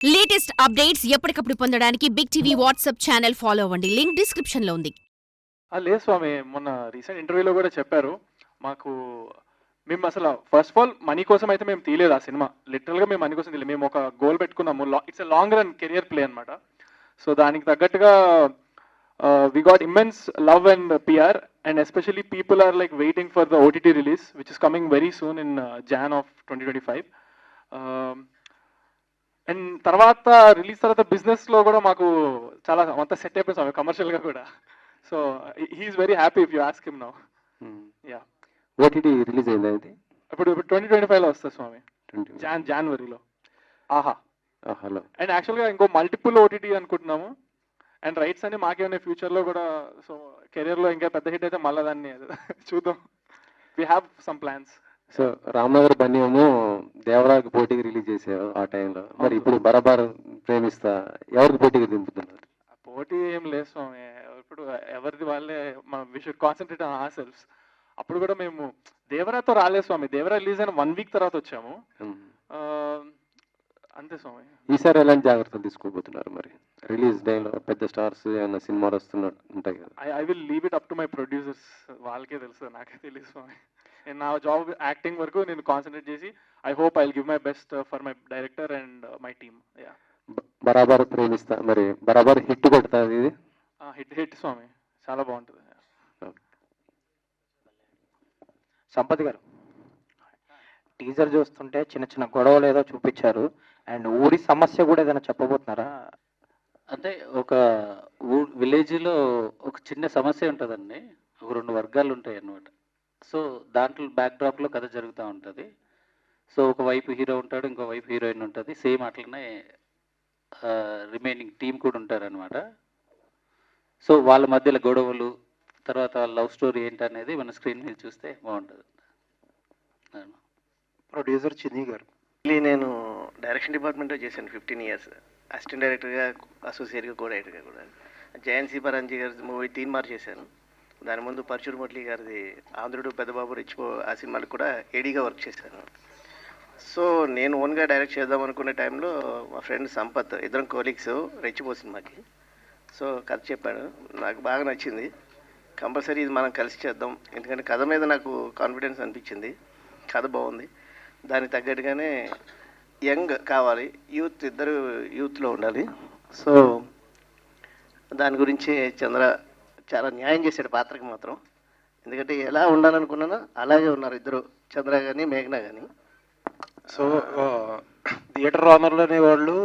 Latest updates ఎప్పటికప్పుడు పొందడానికి big TV WhatsApp channel follow అవ్వండి. లింక్ డిస్క్రిప్షన్ లో ఉంది. లేదు స్వామి. మొన్న రీసెంట్ ఇంటర్వ్యూలో కూడా చెప్పారు. మాకు మేము అసలు ఫస్ట్ ఆఫ్ ఆల్ మనీ కోసం అయితే మేము తీయలేదు ఆ సినిమా. లిటరల్‌గా మేము మనీ కోసం తీయలేదు. మేము ఒక గోల్ పెట్టుకున్నాము. It's a long run career play అన్నమాట. సో దానికి తగ్గట్టుగా we got immense love and PR and especially people are like waiting for the OTT release which is coming very soon in Jan of 2025. And తర్వాత release తర్వాత బిజినెస్‌లో కూడా మాకు చాలా అంతా సెట్ అయిపోయింది స్వామి కమర్షియల్‌గా కూడా. So he is very happy if you ask him now. Yeah! OTT release అయిందా ఇది? ఇప్పుడు 2025లో వస్తది స్వామి. 20. జాన్వరిలో. ఆహా! హలో. అండ్ యాక్చువల్‌గా ఇంకో మల్టిపుల్ ఓటీటీ అనుకుంటున్నాము. అండ్ రైట్స్ అన్ని మాకే ఉన్నాయి ఫ్యూచర్‌లో కూడా. సో కెరియర్‌లో ఇంకా పెద్ద హిట్ అయితే మళ్ళా దాన్ని చూద్దాం. We have some plans. So Ramnagar Bunny ఏమో దేవరాకి పోటీకి రిలీజ్ చేశారు ఆ టైంలో. మరి ఇప్పుడు బరాబర్ ప్రేమిస్తా ఎవరికి పోటీకి దింపుతున్నారు? పోటీ ఏం లేదు స్వామి. ఇప్పుడు ఎవరిది వాళ్ళే we should concentrate on ourselves. అప్పుడు కూడా మేము దేవరాతో రాలేదు స్వామి. దేవరా రిలీజ్ అయిన 1 వీక్ తర్వాత వచ్చాము. అంతే స్వామి. ఈసారి ఎలాంటి జాగ్రత్తలు తీసుకోబోతున్నారు మరి? రిలీజ్ టైంలో పెద్ద స్టార్స్ ఏమైనా సినిమాలు వస్తున్నట్టు ఉంటాయి కదా. I will leave it up to my producers. వాళ్ళకే తెలుసు, నాకే తెలియదు స్వామి. నేను నా జాబ్ యాక్టింగ్ వరకు నేను కాన్సన్ట్రేట్ చేసి I hope I will give my best for my director and my team. Yeah. బరాబర్ ప్రేమిస్తా మరి బరాబర్ హిట్ కొడుతుంది ఇది. హిట్ స్వామి. చాలా బాగుంటుంది. సంపత్ గారు, టీజర్ చూస్తుంటే చిన్న చిన్న గొడవలు ఏదో చూపించారు. అండ్ ఊరి సమస్య కూడా ఏదైనా చెప్పబోతున్నారా? అంటే ఒక విలేజ్లో ఒక చిన్న సమస్య ఉంటుందండి. ఒక 2 వర్గాలు ఉంటాయి అన్నమాట. సో దాంట్లో బ్యాక్డ్రాప్లో కథ జరుగుతూ ఉంటుంది. సో ఒక వైపు హీరో ఉంటాడు, ఇంకో వైపు హీరోయిన్ ఉంటుంది. సేమ్ అట్లనే రిమైనింగ్ టీం కూడా ఉంటారనమాట. సో వాళ్ళ మధ్యలో గొడవలు, తర్వాత వాళ్ళ లవ్ స్టోరీ ఏంటనేది మన స్క్రీన్ మీద చూస్తే బాగుంటుంది. ప్రొడ్యూసర్ చిన్ని గారు, నేను డైరెక్షన్ డిపార్ట్మెంట్లో చేశాను 15 years. అసిస్టెంట్ డైరెక్టర్గా, అసోసియేట్గా, కో డైరెక్టర్గా కూడా. జయంత్ సి పరంజీ గారి మూవీ తీన్మార్ చేశాను. దాని ముందు పరచూరు మురళి గారిది ఆంధ్రుడు, పెద్దబాబు, రిచ్చిపో ఆ సినిమాలకు కూడా ఏడీగా వర్క్ చేశాను. సో నేను ఓన్గా డైరెక్ట్ చేద్దాం అనుకునే టైంలో మా ఫ్రెండ్ సంపత్, ఇద్దరం కోలీగ్స్, రెచ్చిపో సినిమాకి. సో కథ చెప్పాడు, నాకు బాగా నచ్చింది. కంపల్సరీ ఇది మనం కలిసి చేద్దాం, ఎందుకంటే కథ మీద నాకు కాన్ఫిడెన్స్ అనిపించింది. కథ బాగుంది, దానికి తగ్గట్టుగానే యంగ్ కావాలి, యూత్, ఇద్దరు యూత్లో ఉండాలి. సో దాని గురించి చంద్ర చాలా న్యాయం చేశాడు పాత్రకి మాత్రం. ఎందుకంటే ఎలా ఉండాలనుకున్నానో అలాగే ఉన్నారు ఇద్దరు, చంద్ర కానీ మేఘన కానీ. సో థియేటర్ ఓనర్లు అనేవాళ్ళు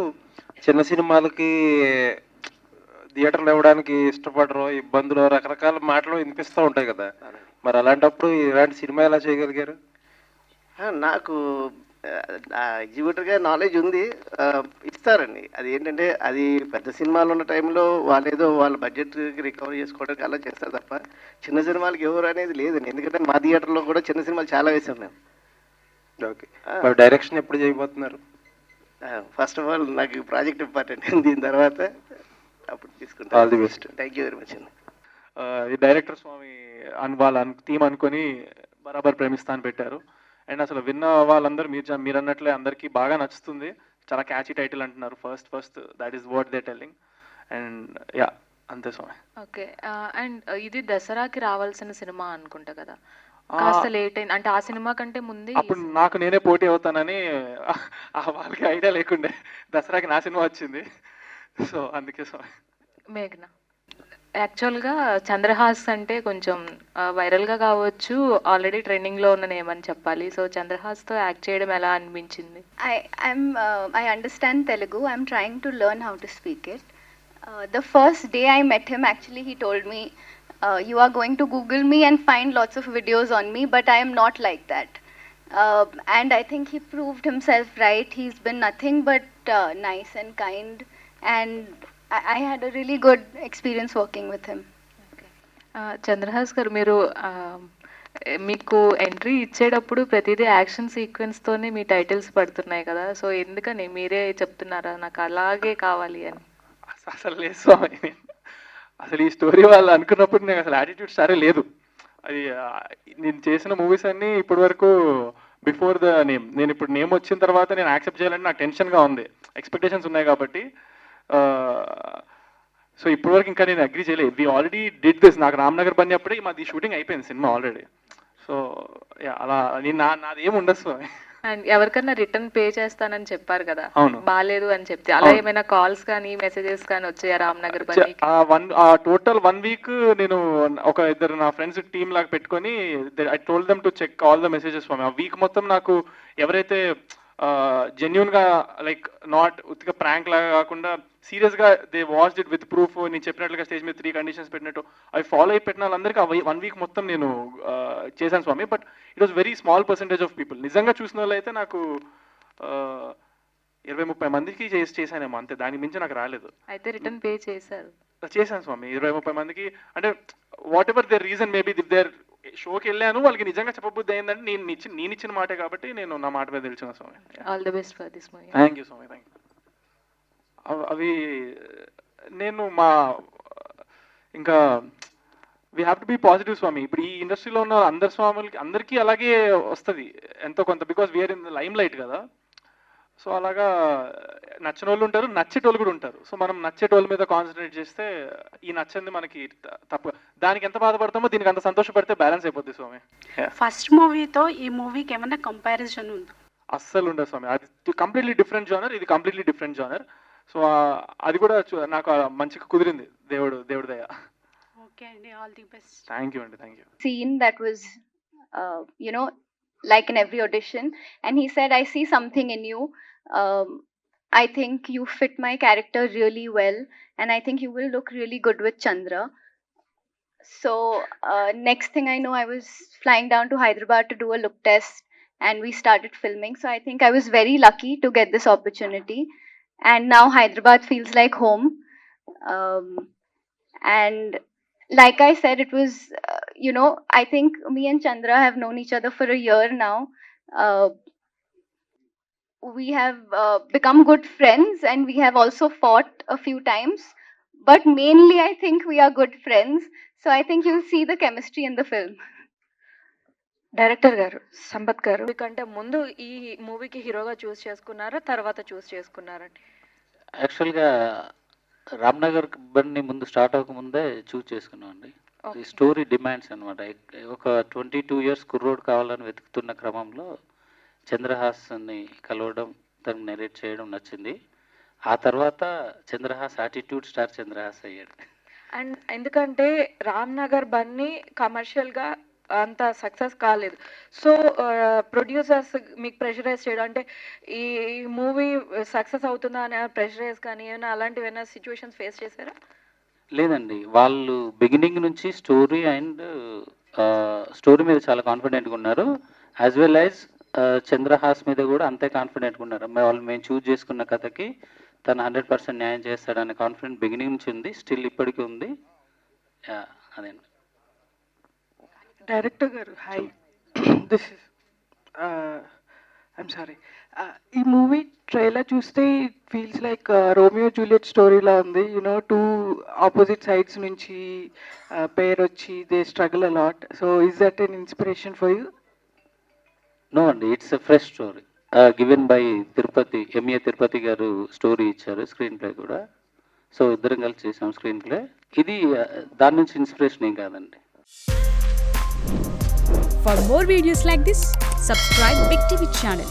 చిన్న సినిమాలకి థియేటర్లు ఇవ్వడానికి ఇష్టపడరు, ఇబ్బందులు, రకరకాల మాటలు వినిపిస్తూ ఉంటాయి కదా. మరి అలాంటప్పుడు ఇలాంటి సినిమా ఎలా చేయగలిగారు? నాకు ఎగ్జిక్యూటివ్గా నాలెడ్జ్ ఉంది, ఇస్తారండి. అది ఏంటంటే అది పెద్ద సినిమాలు ఉన్న టైంలో వాళ్ళు ఏదో వాళ్ళ బడ్జెట్కి రికవర్ చేసుకోవడానికి అలా చేస్తారు తప్ప చిన్న సినిమాలకి ఎవరు అనేది లేదండి. ఎందుకంటే మా థియేటర్లో కూడా చిన్న సినిమాలు చాలా వేసాం మేము. ఓకే, మరి డైరెక్షన్ ఎప్పుడు చేయబోతున్నారు? ఫస్ట్ ఆఫ్ ఆల్ నాకు ప్రాజెక్ట్ ఇంపార్టెంట్, దీని తర్వాత అప్పుడు తీసుకుంటాను. All the best. Thank you very much అండి. ఈ డైరెక్టర్ స్వామి వాళ్ళ థీమ్ అనుకొని బరాబర్ ప్రేమిస్తా అని పెట్టారు. అండ్ అసలు విన్న వాళ్ళందరూ మీరు అన్నట్లే అందరికీ బాగా నచ్చుతుంది. చాలా క్యాచీ టైటిల్ అంటున్నారు. First that is what they telling. And yeah, అంతే స్వామి. ఓకే. అండ్ ఇది దసరాకి రావాల్సిన సినిమా అనుకుంటా కదా, కాస్త లేట్ అయింది. అంటే ఆ సినిమా కంటే ముందే అప్పుడు నాకు నేనే పోటీ అవుతానని వాళ్ళకి ఐడియా లేకుండే. దసరాకి నా సినిమా వచ్చింది. సో అందుకే స్వామి. మేఘన, యాక్చువల్గా చంద్రహాస్ అంటే కొంచెం వైరల్గా కావచ్చు, ఆల్రెడీ ట్రెండింగ్లో ఉన్న నేమ్ అని చెప్పాలి. సో చంద్రహాస్తో యాక్ట్ చేయడం ఎలా అనిపించింది? I understand Telugu. I'm trying to learn how to speak it. The first day I met him, actually, he told me, you are going to Google me and find lots of videos on me, but I am not like that. And I think he proved himself right. He's been nothing but nice and kind, and I had a really good experience working with him. Chandrahas గారు, మీరు మీకు entry ఇచ్చేటప్పుడు ప్రతిదీ action సీక్వెన్స్తోనే మీ titles పడుతున్నాయి కదా. So ఎందుకని మీరే చెప్తున్నారా నాకు అలాగే కావాలి అని? అసలు లేదు స్వామి. అసలు ఈ స్టోరీ వాళ్ళు అనుకున్నప్పుడు నాకు అసలు యాటిట్యూడ్ సరే లేదు. అది నేను చేసిన మూవీస్ అన్నీ ఇప్పటి వరకు బిఫోర్ ద నేమ్. నేను ఇప్పుడు నేమ్ వచ్చిన తర్వాత నేను యాక్సెప్ట్ చేయాలంటే నాకు టెన్షన్గా ఉంది, ఎక్స్పెక్టేషన్స్ ఉన్నాయి కాబట్టి. సో ఇప్పటివరకు ఇంకా నేను అగ్రీ చేయలేదు. We already did this. నాకు రామ్నగర్ పని అప్పుడే మాది షూటింగ్ అయిపోయింది సినిమా ఆల్రెడీ. సో అలా నేను నాది ఏమి ఉండదు స్వామి. అండ్ ఎవరికన్నా రిటర్న్ పే చేస్తానని చెప్పారు కదా, అవును. బాగాలేదు అని చెప్తే అలా ఏమైనా కాల్స్ కానీ మెసేజెస్ కానీ వచ్చాయా రామ్నగర్ బండికి? టోటల్ 1 వీక్ నేను ఒక ఇద్దరు నా ఫ్రెండ్స్ టీమ్ లాగా పెట్టుకొని I told them to check all the messages for me. ఆ వీక్ మొత్తం నాకు ఎవరైతే జెన్యున్ గా లైక్ నాట్ ఉత్తిగా ప్రాంక్ లాగా కాకుండా సీరియస్ గా they watched it with proof, నేను చెప్పినట్లుగా స్టేజ్ మీద 3 కండిషన్స్ పెట్టినట్టు అవి ఫాలో అయి పెట్టిన వాళ్ళందరికీ 1 వీక్ మొత్తం నేను చేశాను Swami. But it was very small percentage of people. నిజంగా చూసిన వాళ్ళు అయితే నాకు 20-30 మందికి చేశానేమో అంతే, దానికి మించి నాకు రాలేదు. అయితే రిటర్న్ పే చేశారు? చేశాను స్వామి 20-30 మందికి. అంటే whatever their reason maybe if their షోకి వెళ్ళాను వాళ్ళకి నిజంగా చెప్పబుద్ధి అయిందంటే నేను ఇచ్చిన మాటే కాబట్టి నేను నా మాట మీద తెలిసిన Swami. All the best for this movie. Thank you Swami, thank you. అవి నేను మా ఇంకా we have to be positive Swami. ఇప్పుడు ఈ ఇండస్ట్రీలో ఉన్న అందరి స్వాములకి అందరికీ అలాగే వస్తుంది ఎంతో కొంత, because we are in the limelight కదా. సో అలాగా నచ్చని వాళ్ళు ఉంటారు, నచ్చేటోళ్ళు కూడా ఉంటారు. సో మనం నచ్చేటోళ్ళ మీద కాన్సన్ట్రేట్ చేస్తే ఈ నచ్చింది మనకి తప్పు, దానికి ఎంత బాధపడతామో దీనికి అంత సంతోషపడితే బ్యాలెన్స్ అయిపోద్ది స్వామి. ఫస్ట్ మూవీతో ఈ మూవీకి ఏమైనా కంపారిజన్ ఉంది? అస్సలు ఉండదు స్వామి. అది కంప్లీట్లీ డిఫరెంట్ జానర్, ఇది కంప్లీట్లీ డిఫరెంట్ జానర్. సో అది కూడా నాకు మంచిగా కుదిరింది, దేవుడి దయ. ఓకే అండి, all the best. Thank you అండి, thank you. Scene that was, you know, like in every audition, and he said, I see something in you. I think you fit my character really well, and I think you will look really good with Chandra. So next thing I know, I was flying down to Hyderabad to do a look test, and we started filming. So I think I was very lucky to get this opportunity, and now Hyderabad feels like home. And like I said, it was, you know, I think me and Chandra have known each other for a year now. We have become good friends, and we have also fought a few times. But mainly, I think we are good friends. So I think you'll see the chemistry in the film. Director గారు సంపత్ గారు, మీకంటే ముందు ఈ మూవీకి హీరోగా చూస్ చేసుకున్నారా, తర్వాత చూస్ చేసుకున్నారండి? యాక్చువల్గా రామ్నగర్ బండి ముందు స్టార్ట్ అవ్వకముందే చూస్ చేసుకున్నాం అండి. ఈ స్టోరీ డిమాండ్స్ అనమాట. ఒక 22 ఇయర్స్ కుర్రోడ్ కావాలని వెతుకుతున్న క్రమంలో చంద్రహాస్ని కలవడం, తనకు నెరేట్ చేయడం నచ్చింది. ఆ తర్వాత చంద్రహాస్ యాటిట్యూడ్ స్టార్ చంద్రహాస్ అయ్యాడు. అండ్ ఎందుకంటే రామ్నగర్ బన్నీ కమర్షియల్గా అంత సక్సెస్ కాలేదు. సో ప్రొడ్యూసర్స్ మీకు ప్రెషరైజ్ చేయడం, అంటే ఈ మూవీ సక్సెస్ అవుతుందా అనే ప్రెషరైజ్ కానీ ఏమైనా అలాంటివి ఏమైనా సిచ్యువేషన్స్ ఫేస్ చేశారా? లేదండి, వాళ్ళు బిగినింగ్ నుంచి స్టోరీ మీద చాలా కాన్ఫిడెంట్గా ఉన్నారు. యాజ్ వెల్ యాజ్ చంద్రహాస్ మీద కూడా అంతే కాన్ఫిడెంట్గా ఉన్నారు. మేము చూజ్ చేసుకున్న కథకి తను 100% న్యాయం చేస్తాడనే కాన్ఫిడెంట్ బిగినింగ్ నుంచి ఉంది, స్టిల్ ఇప్పటికీ ఉంది. అదేండి. డైరెక్టర్ గారు hi, this is I'm sorry. ఈ మూవీ ట్రైలర్ చూస్తే it feels like Romeo Juliet స్టోరీలా ఉంది. యూనో 2 ఆపోజిట్ సైడ్స్ నుంచి పేర్ వచ్చి they struggle a lot. So is that an inspiration for you? No అండి, it's a fresh story given by Tirupati, MA Tirupati గారు స్టోరీ ఇచ్చారు, స్క్రీన్ ప్లే కూడా. సో ఇద్దరం కలిసి చేసాం స్క్రీన్ ప్లే. ఇది దాని నుంచి ఇన్స్పిరేషన్ ఏం కాదండి. For more videos like this, subscribe Big TV channel.